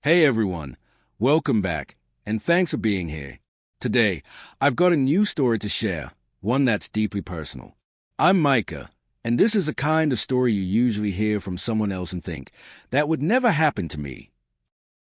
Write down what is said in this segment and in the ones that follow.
Hey everyone, welcome back, and thanks for being here. Today, I've got a new story to share, one that's deeply personal. I'm Micah, and this is a kind of story you usually hear from someone else and think, that would never happen to me.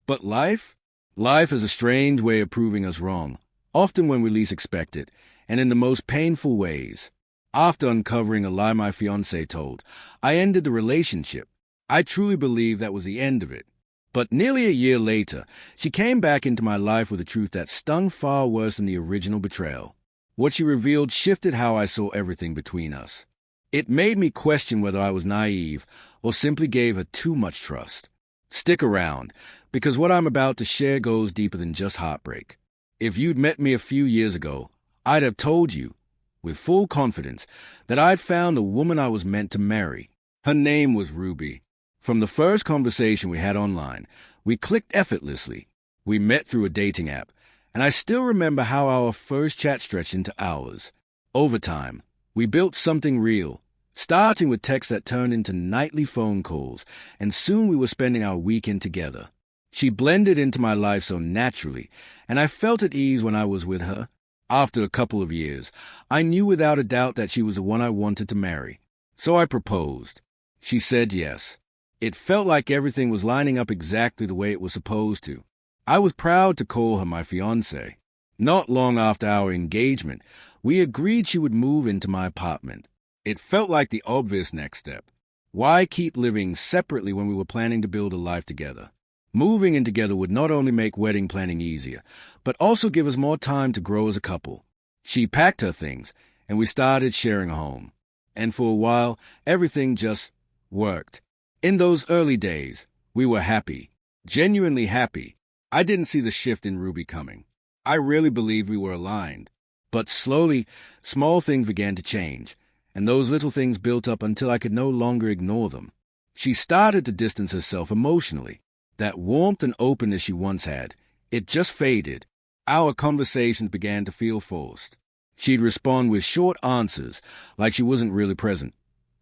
But life? Life is a strange way of proving us wrong, often when we least expect it, and in the most painful ways. After uncovering a lie my fiancée told, I ended the relationship. I truly believe that was the end of it. But nearly a year later, she came back into my life with a truth that stung far worse than the original betrayal. What she revealed shifted how I saw everything between us. It made me question whether I was naive or simply gave her too much trust. Stick around, because what I'm about to share goes deeper than just heartbreak. If you'd met me a few years ago, I'd have told you, with full confidence, that I'd found the woman I was meant to marry. Her name was Ruby. From the first conversation we had online, we clicked effortlessly. We met through a dating app, and I still remember how our first chat stretched into hours. Over time, we built something real, starting with texts that turned into nightly phone calls, and soon we were spending our weekend together. She blended into my life so naturally, and I felt at ease when I was with her. After a couple of years, I knew without a doubt that she was the one I wanted to marry. So I proposed. She said yes. It felt like everything was lining up exactly the way it was supposed to. I was proud to call her my fiancée. Not long after our engagement, we agreed she would move into my apartment. It felt like the obvious next step. Why keep living separately when we were planning to build a life together? Moving in together would not only make wedding planning easier, but also give us more time to grow as a couple. She packed her things, and we started sharing a home. And for a while, everything just worked. In those early days, we were happy, genuinely happy. I didn't see the shift in Ruby coming. I really believed we were aligned. But slowly, small things began to change, and those little things built up until I could no longer ignore them. She started to distance herself emotionally. That warmth and openness she once had, it just faded. Our conversations began to feel forced. She'd respond with short answers, like she wasn't really present,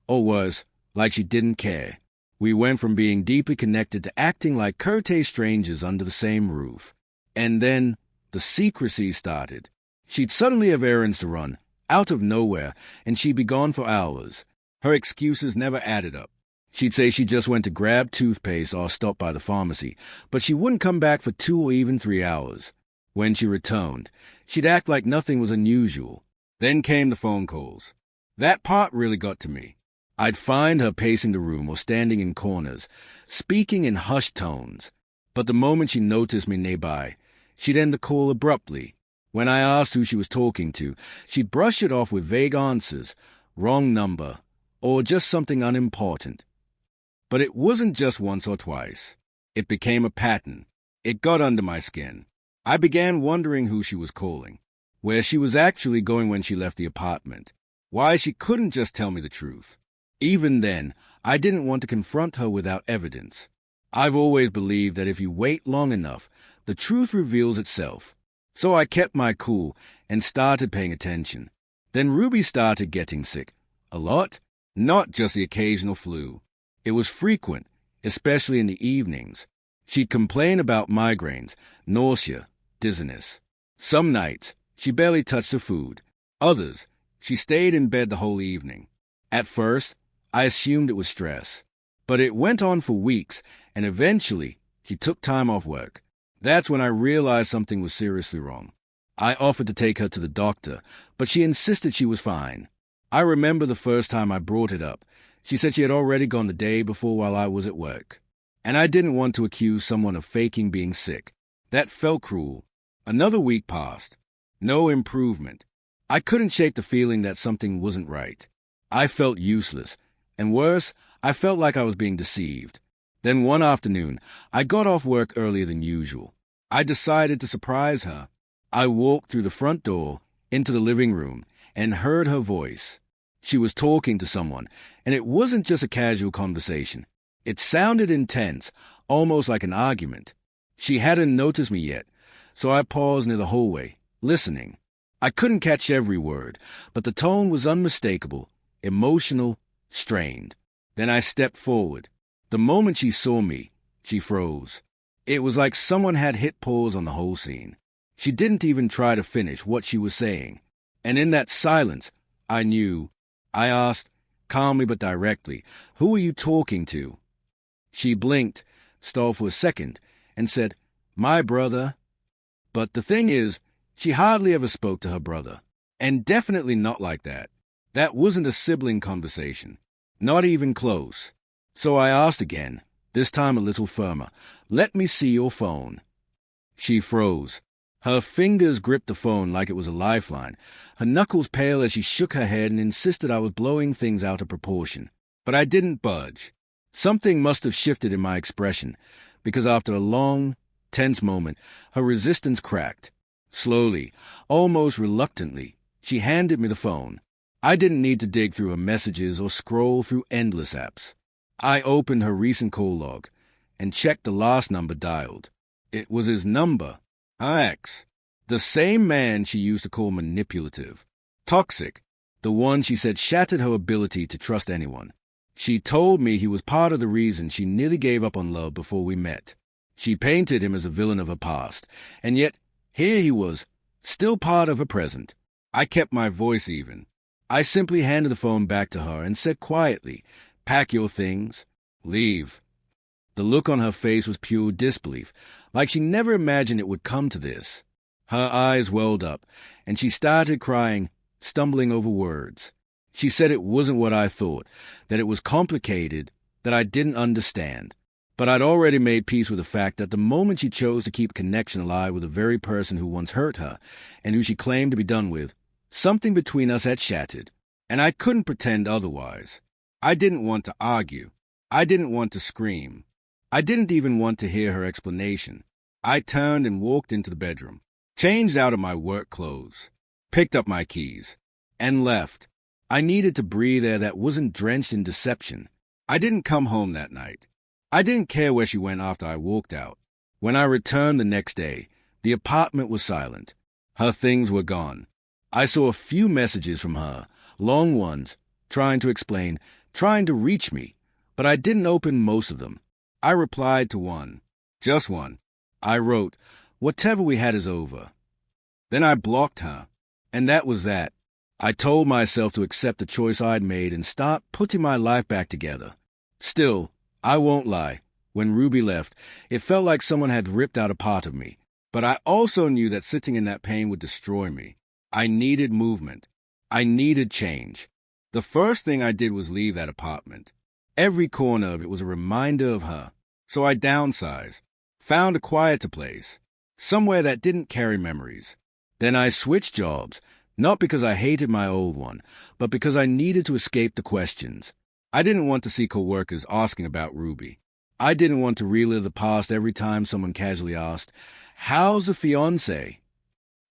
or worse, like she didn't care. We went from being deeply connected to acting like courteous strangers under the same roof. And then the secrecy started. She'd suddenly have errands to run, out of nowhere, and she'd be gone for hours. Her excuses never added up. She'd say she just went to grab toothpaste or stop by the pharmacy, but she wouldn't come back for 2 or even 3 hours. When she returned, she'd act like nothing was unusual. Then came the phone calls. That part really got to me. I'd find her pacing the room or standing in corners, speaking in hushed tones. But the moment she noticed me nearby, she'd end the call abruptly. When I asked who she was talking to, she'd brush it off with vague answers, wrong number, or just something unimportant. But it wasn't just once or twice. It became a pattern. It got under my skin. I began wondering who she was calling, where she was actually going when she left the apartment, why she couldn't just tell me the truth. Even then, I didn't want to confront her without evidence. I've always believed that if you wait long enough, the truth reveals itself. So I kept my cool and started paying attention. Then Ruby started getting sick. A lot? Not just the occasional flu. It was frequent, especially in the evenings. She'd complain about migraines, nausea, dizziness. Some nights, she barely touched her food. Others, she stayed in bed the whole evening. At first, I assumed it was stress. But it went on for weeks, and eventually, she took time off work. That's when I realized something was seriously wrong. I offered to take her to the doctor, but she insisted she was fine. I remember the first time I brought it up. She said she had already gone the day before while I was at work. And I didn't want to accuse someone of faking being sick. That felt cruel. Another week passed. No improvement. I couldn't shake the feeling that something wasn't right. I felt useless. And worse, I felt like I was being deceived. Then one afternoon, I got off work earlier than usual. I decided to surprise her. I walked through the front door, into the living room, and heard her voice. She was talking to someone, and it wasn't just a casual conversation. It sounded intense, almost like an argument. She hadn't noticed me yet, so I paused near the hallway, listening. I couldn't catch every word, but the tone was unmistakable, emotional, strained. Then I stepped forward. The moment she saw me, she froze. It was like someone had hit pause on the whole scene. She didn't even try to finish what she was saying. And in that silence, I knew. I asked, calmly but directly, "Who are you talking to?" She blinked, stalled for a second, and said, "My brother." But the thing is, she hardly ever spoke to her brother. And definitely not like that. That wasn't a sibling conversation. Not even close. So I asked again, this time a little firmer, "Let me see your phone." She froze. Her fingers gripped the phone like it was a lifeline, her knuckles pale as she shook her head and insisted I was blowing things out of proportion. But I didn't budge. Something must have shifted in my expression, because after a long, tense moment, her resistance cracked. Slowly, almost reluctantly, she handed me the phone. I didn't need to dig through her messages or scroll through endless apps. I opened her recent call log and checked the last number dialed. It was his number, her ex, the same man she used to call manipulative, toxic, the one she said shattered her ability to trust anyone. She told me he was part of the reason she nearly gave up on love before we met. She painted him as a villain of her past, and yet here he was, still part of her present. I kept my voice even. I simply handed the phone back to her and said quietly, "Pack your things. Leave." The look on her face was pure disbelief, like she never imagined it would come to this. Her eyes welled up, and she started crying, stumbling over words. She said it wasn't what I thought, that it was complicated, that I didn't understand. But I'd already made peace with the fact that the moment she chose to keep a connection alive with the very person who once hurt her, and who she claimed to be done with, something between us had shattered, and I couldn't pretend otherwise. I didn't want to argue. I didn't want to scream. I didn't even want to hear her explanation. I turned and walked into the bedroom, changed out of my work clothes, picked up my keys, and left. I needed to breathe air that wasn't drenched in deception. I didn't come home that night. I didn't care where she went after I walked out. When I returned the next day, the apartment was silent. Her things were gone. I saw a few messages from her, long ones, trying to explain, trying to reach me, but I didn't open most of them. I replied to one, just one. I wrote, "Whatever we had is over." Then I blocked her, and that was that. I told myself to accept the choice I'd made and start putting my life back together. Still, I won't lie, when Ruby left, it felt like someone had ripped out a part of me. But I also knew that sitting in that pain would destroy me. I needed movement. I needed change. The first thing I did was leave that apartment. Every corner of it was a reminder of her. So I downsized, found a quieter place, somewhere that didn't carry memories. Then I switched jobs, not because I hated my old one, but because I needed to escape the questions. I didn't want to see coworkers asking about Ruby. I didn't want to relive the past every time someone casually asked, "How's the fiancé?"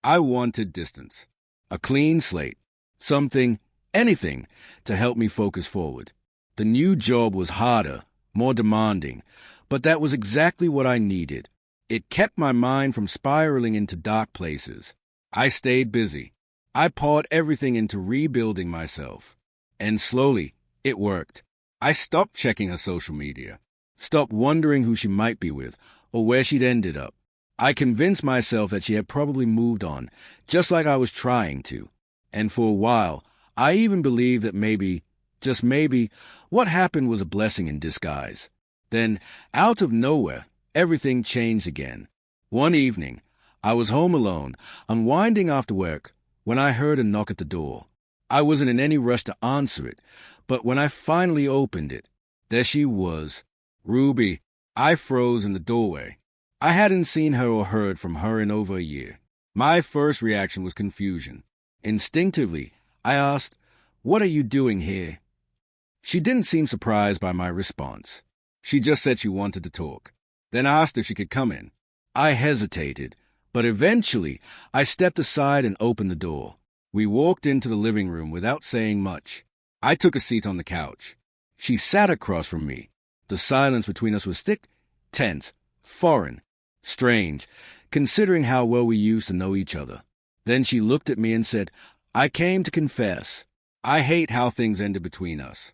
I wanted distance, a clean slate, something, anything, to help me focus forward. The new job was harder, more demanding, but that was exactly what I needed. It kept my mind from spiraling into dark places. I stayed busy. I poured everything into rebuilding myself. And slowly, it worked. I stopped checking her social media, stopped wondering who she might be with, or where she'd ended up. I convinced myself that she had probably moved on, just like I was trying to. And for a while, I even believed that maybe, just maybe, what happened was a blessing in disguise. Then, out of nowhere, everything changed again. One evening, I was home alone, unwinding after work, when I heard a knock at the door. I wasn't in any rush to answer it, but when I finally opened it, there she was, Ruby. I froze in the doorway. I hadn't seen her or heard from her in over a year. My first reaction was confusion. Instinctively, I asked, "What are you doing here?" She didn't seem surprised by my response. She just said she wanted to talk, then asked if she could come in. I hesitated, but eventually I stepped aside and opened the door. We walked into the living room without saying much. I took a seat on the couch. She sat across from me. The silence between us was thick, tense, foreign, strange, considering how well we used to know each other. Then she looked at me and said, "I came to confess. I hate how things ended between us."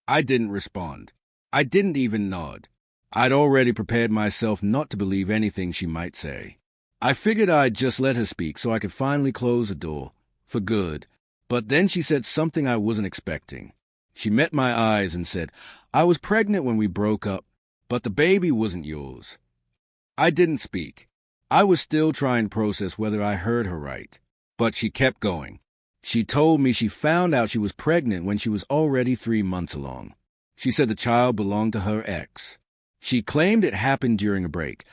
I didn't respond. I didn't even nod. I'd already prepared myself not to believe anything she might say. I figured I'd just let her speak so I could finally close the door, for good. But then she said something I wasn't expecting. She met my eyes and said, "I was pregnant when we broke up, but the baby wasn't yours." I didn't speak. I was still trying to process whether I heard her right. But she kept going. She told me she found out she was pregnant when she was already 3 months along. She said the child belonged to her ex. She claimed it happened during a break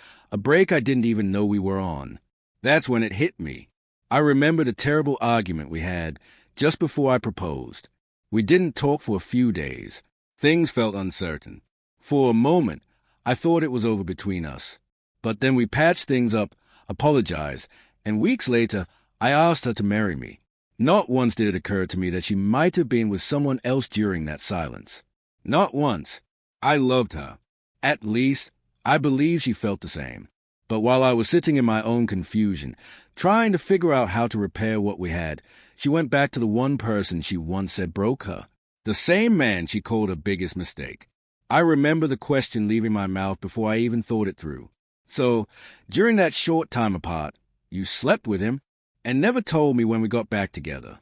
I didn't even know we were on. That's when it hit me. I remembered a terrible argument we had just before I proposed. We didn't talk for a few days. Things felt uncertain. For a moment, I thought it was over between us. But then we patched things up, apologized, and weeks later, I asked her to marry me. Not once did it occur to me that she might have been with someone else during that silence. Not once. I loved her. At least, I believe she felt the same. But while I was sitting in my own confusion, trying to figure out how to repair what we had, she went back to the one person she once said broke her. The same man she called her biggest mistake. I remember the question leaving my mouth before I even thought it through. "So, during that short time apart, you slept with him and never told me when we got back together."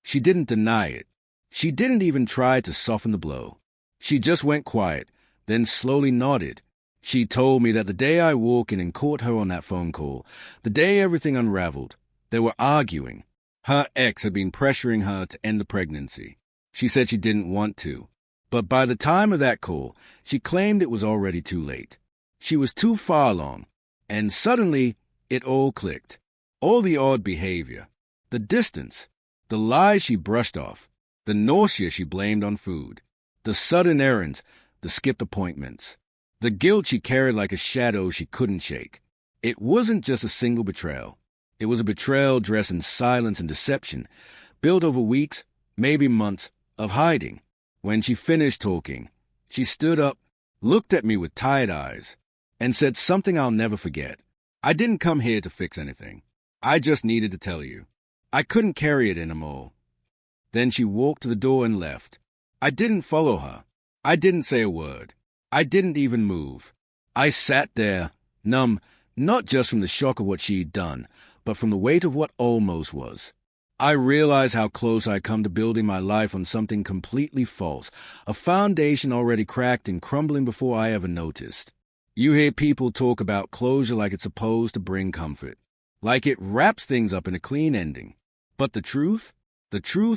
She didn't deny it. She didn't even try to soften the blow. She just went quiet, then slowly nodded. She told me that the day I walked in and caught her on that phone call, the day everything unraveled, they were arguing. Her ex had been pressuring her to end the pregnancy. She said she didn't want to. But by the time of that call, she claimed it was already too late. She was too far along, and suddenly it all clicked. All the odd behavior, the distance, the lies she brushed off, the nausea she blamed on food, the sudden errands, the skipped appointments, the guilt she carried like a shadow she couldn't shake. It wasn't just a single betrayal. It was a betrayal dressed in silence and deception, built over weeks, maybe months, of hiding. When she finished talking, she stood up, looked at me with tired eyes, and said something I'll never forget. "I didn't come here to fix anything. I just needed to tell you. I couldn't carry it anymore." Then she walked to the door and left. I didn't follow her. I didn't say a word. I didn't even move. I sat there, numb, not just from the shock of what she'd done, but from the weight of what almost was. I realized how close I'd come to building my life on something completely false, a foundation already cracked and crumbling before I ever noticed. You hear people talk about closure like it's supposed to bring comfort, like it wraps things up in a clean ending. But the truth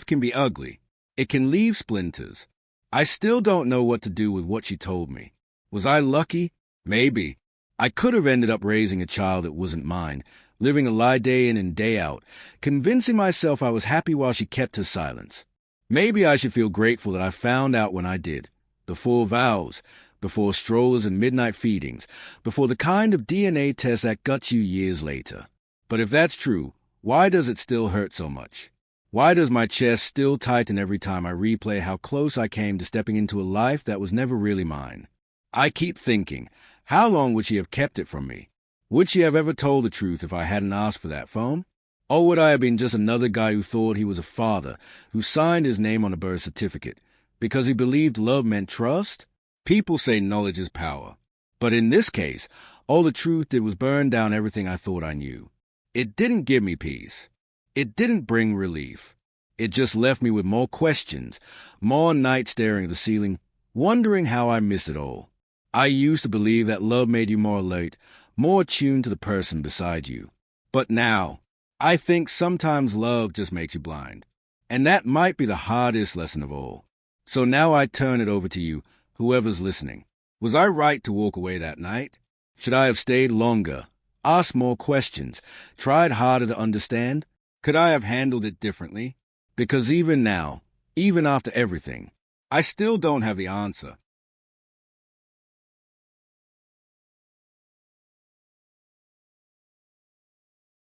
can be ugly. It can leave splinters. I still don't know what to do with what she told me. Was I lucky? Maybe. I could have ended up raising a child that wasn't mine, living a lie day in and day out, convincing myself I was happy while she kept her silence. Maybe I should feel grateful that I found out when I did, before vows, before strollers and midnight feedings, before the kind of DNA test that guts you years later. But if that's true, why does it still hurt so much? Why does my chest still tighten every time I replay how close I came to stepping into a life that was never really mine? I keep thinking, how long would she have kept it from me? Would she have ever told the truth if I hadn't asked for that phone? Or would I have been just another guy who thought he was a father, who signed his name on a birth certificate, because he believed love meant trust? People say knowledge is power. But in this case, all the truth did was burn down everything I thought I knew. It didn't give me peace. It didn't bring relief. It just left me with more questions, more nights staring at the ceiling, wondering how I missed it all. I used to believe that love made you more alert, more attuned to the person beside you. But now, I think sometimes love just makes you blind. And that might be the hardest lesson of all. So now I turn it over to you, whoever's listening. Was I right to walk away that night? Should I have stayed longer, asked more questions, tried harder to understand? Could I have handled it differently? Because even now, even after everything, I still don't have the answer.